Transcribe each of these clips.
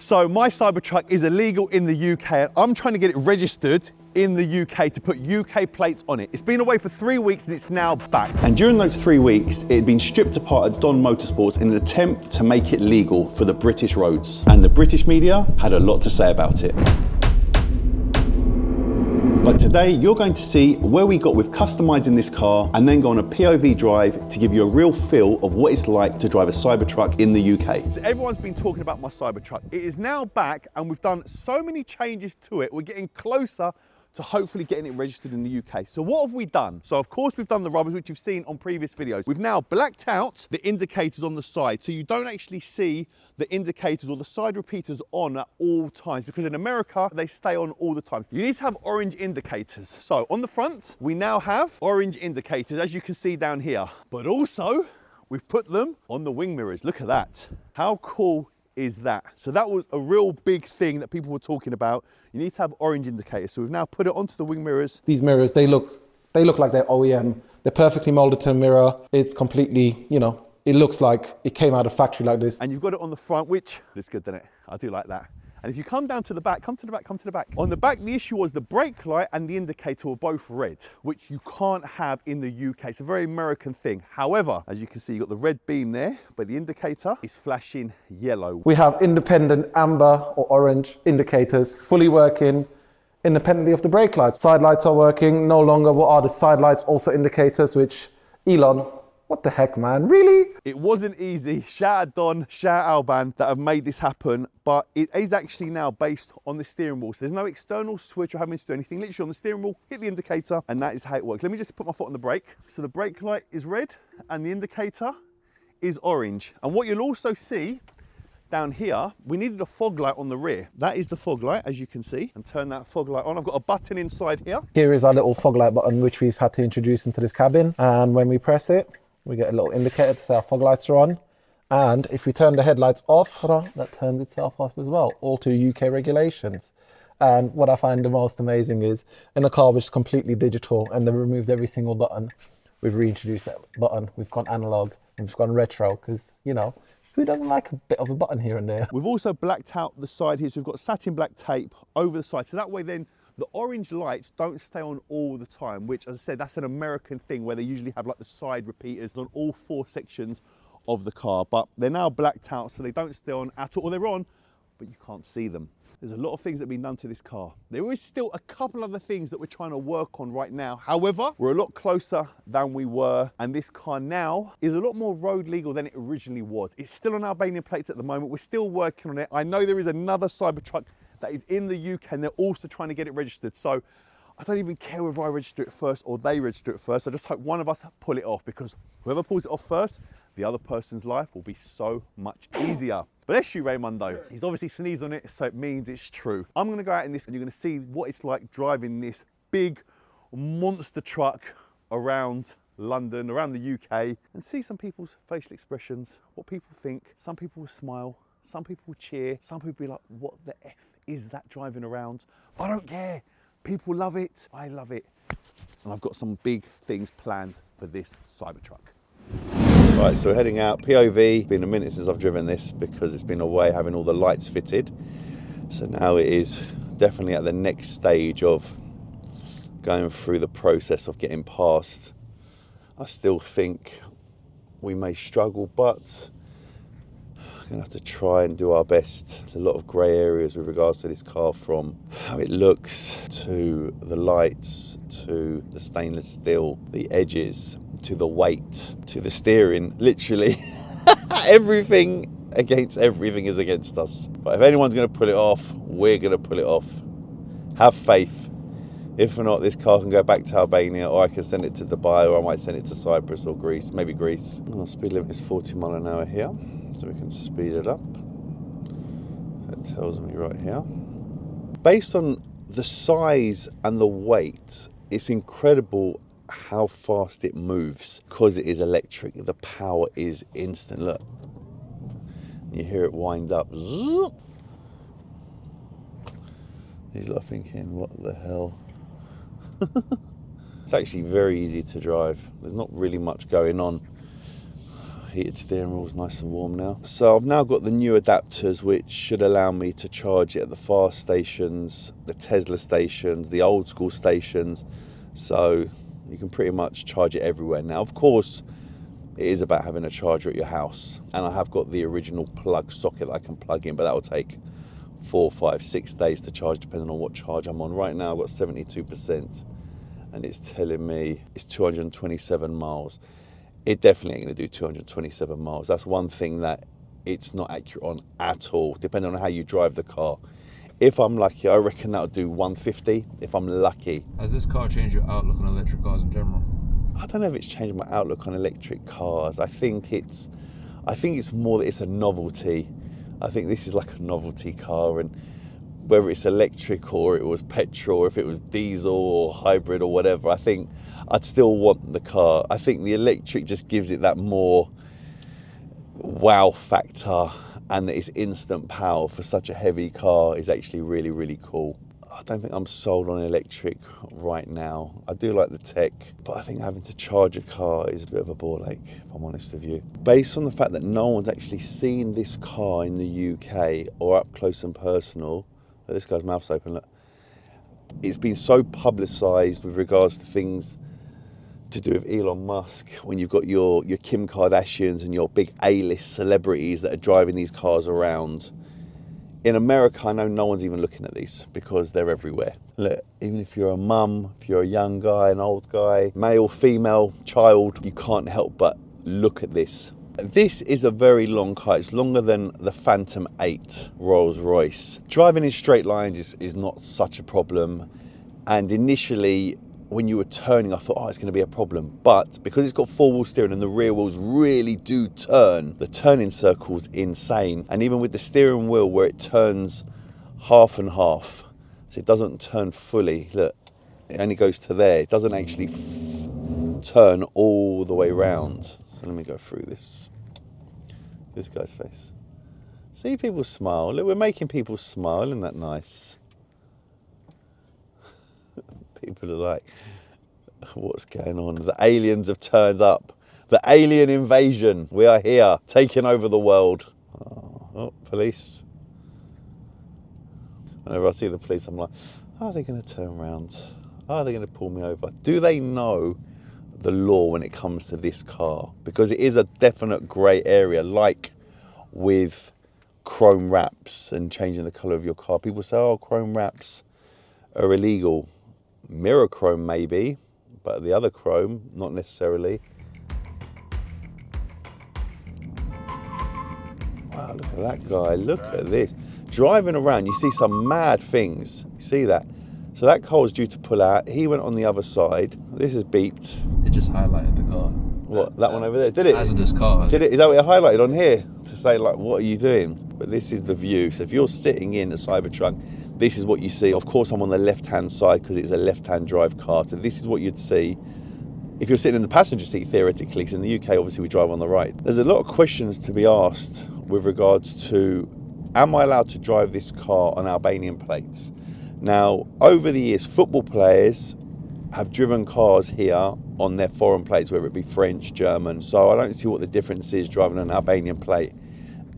So my Cybertruck is illegal in the UK and I'm trying to get it registered in the UK to put UK plates on it. It's been away for 3 weeks and it's now back. And during those 3 weeks, it had been stripped apart at Don Motorsports in an attempt to make it legal for the British roads. And the British media had a lot to say about it. But today you're going to see where we got with customizing this car and then go on a POV drive to give you a real feel of what it's like to drive a Cybertruck in the UK. So everyone's been talking about my Cybertruck. It is now back and we've done so many changes to it. We're getting closer to hopefully getting it registered in the UK. So what have we done? So of course we've done the rubbers, which you've seen on previous videos. We've now blacked out the indicators on the side, so you don't actually see the indicators or the side repeaters on at all times, because in America, they stay on all the time. You need to have orange indicators. So on the front, we now have orange indicators, as you can see down here, but also we've put them on the wing mirrors. Look at that. How cool is that? So that was a real big thing that people were talking about. You need to have orange indicators. So we've now put it onto the wing mirrors. These mirrors, they look like they're OEM. They're perfectly molded to a mirror. It's completely, it looks like it came out of factory like this. And you've got it on the front, which is good, doesn't it? I do like that. And if you come down to the back, come to the back. On the back, the issue was the brake light and the indicator were both red, which you can't have in the UK. It's a very American thing. However, as you can see, you've got the red beam there, but the indicator is flashing yellow. We have independent amber or orange indicators, fully working independently of the brake lights. Side lights are working no longer. What are the side lights also indicators, which Elon, what the heck, man, really? It wasn't easy. Shout out Don, shout out Alban that have made this happen, but it is actually now based on the steering wheel. So there's no external switch or having to do anything. Literally on the steering wheel, hit the indicator, and that is how it works. Let me just put my foot on the brake. So the brake light is red and the indicator is orange. And what you'll also see down here, we needed a fog light on the rear. That is the fog light, as you can see, and turn that fog light on. I've got a button inside here. Here is our little fog light button, which we've had to introduce into this cabin. And when we press it, we get a little indicator to say our fog lights are on. And if we turn the headlights off, that turns itself off as well, all to UK regulations. And what I find the most amazing is in a car which is completely digital and they've removed every single button, we've reintroduced that button. We've gone analog and we've gone retro because, who doesn't like a bit of a button here and there? We've also blacked out the side here. So we've got satin black tape over the side. So that way then the orange lights don't stay on all the time, which, as I said, that's an American thing where they usually have like the side repeaters on all 4 sections of the car, but they're now blacked out so they don't stay on at all. They're on, but you can't see them. There's a lot of things that have been done to this car. There is still a couple other things that we're trying to work on right now. However, we're a lot closer than we were, and this car now is a lot more road legal than it originally was. It's still on Albanian plates at the moment. We're still working on it. I know there is another Cybertruck that is in the UK and they're also trying to get it registered. So I don't even care whether I register it first or they register it first. I just hope one of us pull it off, because whoever pulls it off first, the other person's life will be so much easier. But let's shoot Raymundo. He's obviously sneezed on it, so it means it's true. I'm gonna go out in this and you're gonna see what it's like driving this big monster truck around London, around the UK, and see some people's facial expressions, what people think. Some people will smile, some people will cheer, some people will be like, what the F is that driving around? But I don't care. People love it, I love it. And I've got some big things planned for this Cybertruck. Right, so we're heading out. POV, been a minute since I've driven this because it's been away having all the lights fitted. So now it is definitely at the next stage of going through the process of getting past. I still think we may struggle, but we're gonna have to try and do our best. There's a lot of grey areas with regards to this car, from how it looks, to the lights, to the stainless steel, the edges, to the weight, to the steering. Literally everything is against us. But if anyone's gonna pull it off, we're gonna pull it off. Have faith. If not, this car can go back to Albania, or I can send it to Dubai, or I might send it to Cyprus or Greece, maybe Greece. Our speed limit is 40 miles an hour here, so we can speed it up. That tells me right here. Based on the size and the weight, it's incredible how fast it moves. Because it is electric, the power is instant. Look, you hear it wind up. He's like thinking, what the hell? It's actually very easy to drive. There's not really much going on. heated steering wheel's nice and warm now. So I've now got the new adapters, which should allow me to charge it at the fast stations, the Tesla stations, the old school stations. So you can pretty much charge it everywhere now. Of course, it is about having a charger at your house. And I have got the original plug socket that I can plug in, but that will take 4, 5, 6 days to charge, depending on what charge I'm on. Right now I've got 72%, and it's telling me it's 227 miles. It definitely ain't going to do 227 miles. That's one thing that it's not accurate on at all, depending on how you drive the car. If I'm lucky, I reckon that'll do 150, if I'm lucky. Has this car changed your outlook on electric cars in general? I don't know if it's changed my outlook on electric cars. I think it's more that it's a novelty. I think this is like a novelty car, and whether it's electric or it was petrol, or if it was diesel or hybrid or whatever, I think I'd still want the car. I think the electric just gives it that more wow factor, and that it's instant power for such a heavy car is actually really, really cool. I don't think I'm sold on electric right now. I do like the tech, but I think having to charge a car is a bit of a ball ache, if I'm honest with you. Based on the fact that no one's actually seen this car in the UK or up close and personal, look, this guy's mouth's open, look. It's been so publicised with regards to things to do with Elon Musk, when you've got your Kim Kardashians and your big A-list celebrities that are driving these cars around. In America, I know no one's even looking at these because they're everywhere. Look, even if you're a mum, if you're a young guy, an old guy, male, female, child, you can't help but look at this. This is a very long car. It's longer than the Phantom 8 Rolls-Royce. Driving in straight lines is not such a problem. And initially, when you were turning, I thought, oh, it's going to be a problem. But because it's got four-wheel steering and the rear wheels really do turn, the turning circle's insane. And even with the steering wheel where it turns half and half, so it doesn't turn fully, look, it only goes to there. It doesn't actually turn all the way round. So let me go through this guy's face. See people smile. Look, we're making people smile. Isn't that nice? People are like, what's going on? The aliens have turned up. The alien invasion. We are here, taking over the world. Oh, police. Whenever I see the police, I'm like, are they going to turn around? Are they going to pull me over? Do they know the law when it comes to this car? Because it is a definite grey area, like with chrome wraps and changing the colour of your car. People say, oh, chrome wraps are illegal. Mirror chrome maybe, but the other chrome, not necessarily. Wow, look at that guy, look at this. Driving around, you see some mad things. You see that? So that car was due to pull out. He went on the other side. This is beeped. It just highlighted the car. What, that one over there? Did it? Hazardous car. Did it? Is that what it highlighted on here? To say, like, what are you doing? But this is the view. So if you're sitting in a Cybertruck, this is what you see. Of course, I'm on the left-hand side because it's a left-hand drive car. So this is what you'd see if you're sitting in the passenger seat, theoretically. So in the UK, obviously, we drive on the right. There's a lot of questions to be asked with regards to, am I allowed to drive this car on Albanian plates? Now, over the years, football players have driven cars here on their foreign plates, whether it be French, German. So I don't see what the difference is driving an Albanian plate.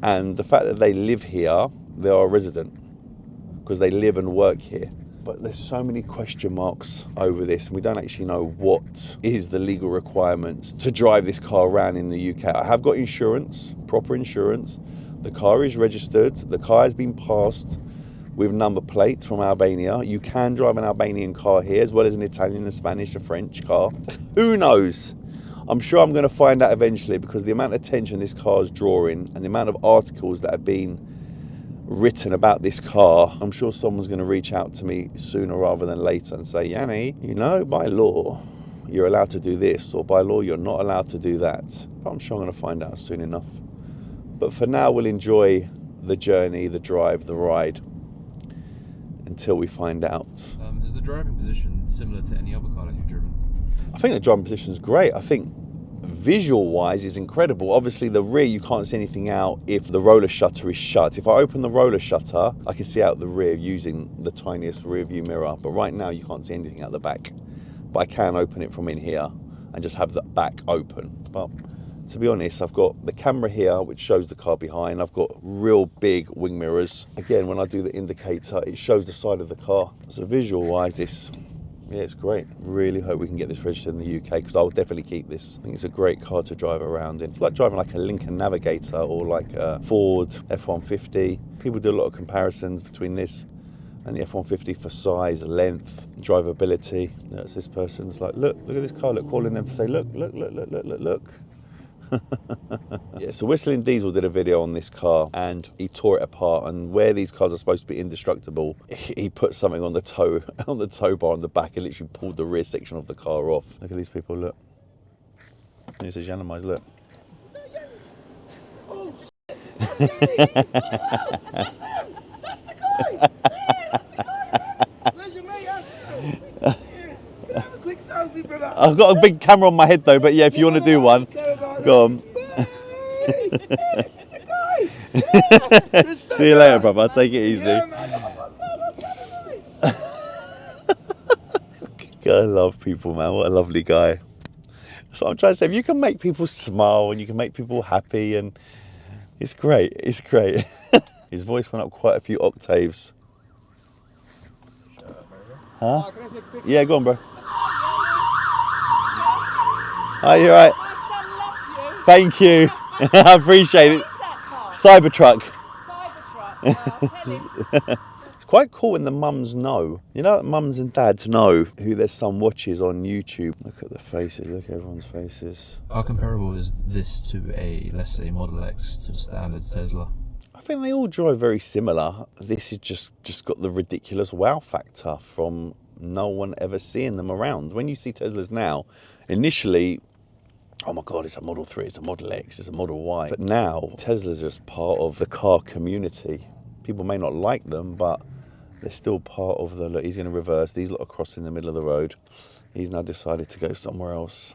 And the fact that they live here, they are a resident, because they live and work here. But there's so many question marks over this, and we don't actually know what is the legal requirements to drive this car around in the UK. I have got insurance, proper insurance. The car is registered. The car has been passed with number plates from Albania. You can drive an Albanian car here, as well as an Italian, a Spanish, a French car. Who knows? I'm sure I'm going to find out eventually, because the amount of attention this car is drawing and the amount of articles that have been written about this car, I'm sure someone's going to reach out to me sooner rather than later and say, Yanni, you know, by law, you're allowed to do this, or by law, you're not allowed to do that. But I'm sure I'm going to find out soon enough. But for now, we'll enjoy the journey, the drive, the ride, until we find out. Is the driving position similar to any other car that you've driven? I think the driving position is great. I think visual-wise is incredible. Obviously, the rear, you can't see anything out if the roller shutter is shut. If I open the roller shutter, I can see out the rear using the tiniest rear view mirror. But right now, you can't see anything out the back. But I can open it from in here and just have the back open. But to be honest, I've got the camera here, which shows the car behind. I've got real big wing mirrors. Again, when I do the indicator, it shows the side of the car. So visual-wise, yeah, it's great. Really hope we can get this registered in the UK, because I'll definitely keep this. I think it's a great car to drive around in. It's like driving like a Lincoln Navigator or like a Ford F-150. People do a lot of comparisons between this and the F-150 for size, length, drivability. Notice this person's like, look at this car, look, calling them to say, look. Yeah, so Whistling Diesel did a video on this car and he tore it apart, and where these cars are supposed to be indestructible, he put something on the tow bar on the back and literally pulled the rear section of the car off. Look at these people, look. And it says Yiannimize, look. Oh shit! That's him! That's the guy! Yeah, that's the guy! Where's your mate? Yeah. Can I have a quick selfie, brother? I've got a big camera on my head though, but yeah, if you want to do one, go on. Hey, this is the guy! Yeah, see you later, brother. Take it easy. Yeah, man. I love people, man. What a lovely guy. So I'm trying to say, if you can make people smile and you can make people happy, and it's great. It's great. His voice went up quite a few octaves. Huh? Can I take a picture? Yeah, go on, bro. Are you right? My son loved you. Thank you. I appreciate it. What's that car? Cybertruck. Cybertruck. I'll tell him. It's quite cool when the mums know. You know, mums and dads know who their son watches on YouTube. Look at the faces. Look at everyone's faces. How comparable is this to a, let's say, Model X to standard Tesla? I think they all drive very similar. This has just got the ridiculous wow factor from no one ever seeing them around. When you see Teslas now, initially, oh my God, it's a Model 3, it's a Model X, it's a Model Y. But now, Teslas are just part of the car community. People may not like them, but they're still part of the, look, he's going to reverse. These lot are crossing the middle of the road. He's now decided to go somewhere else.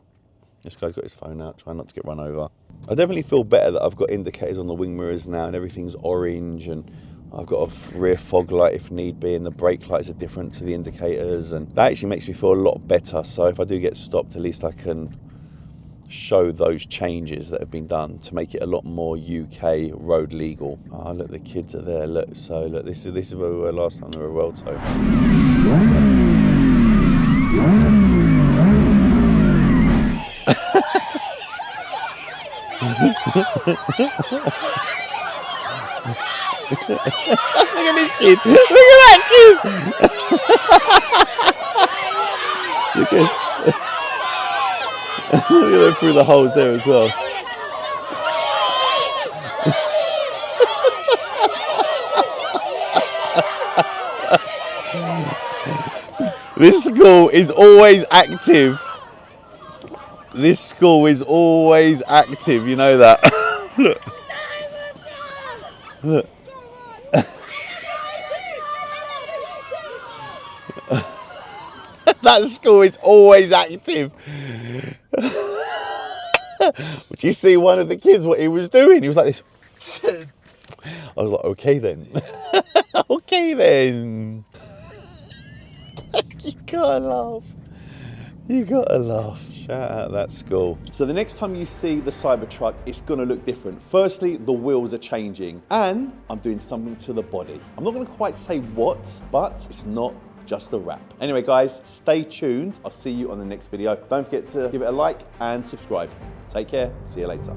This guy's got his phone out, trying not to get run over. I definitely feel better that I've got indicators on the wing mirrors now and everything's orange, and I've got a rear fog light if need be, and the brake lights are different to the indicators, and that actually makes me feel a lot better. So if I do get stopped, at least I can show those changes that have been done to make it a lot more UK road legal. Oh, look, the kids are there. Look, so look, this is where we were last time. They were well towed. Look at this kid. Look at that kid. Look at them through the holes there as well. This school is always active. This school is always active, you know that. Look. Look. That school is always active. But you see one of the kids, what he was doing? He was like this. I was like, okay then. Okay then. You gotta laugh. You gotta laugh. Shout out that school. So the next time you see the Cybertruck, it's gonna look different. Firstly, the wheels are changing and I'm doing something to the body. I'm not gonna quite say what, but it's not just a wrap. Anyway guys, stay tuned. I'll see you on the next video. Don't forget to give it a like and subscribe. Take care, see you later.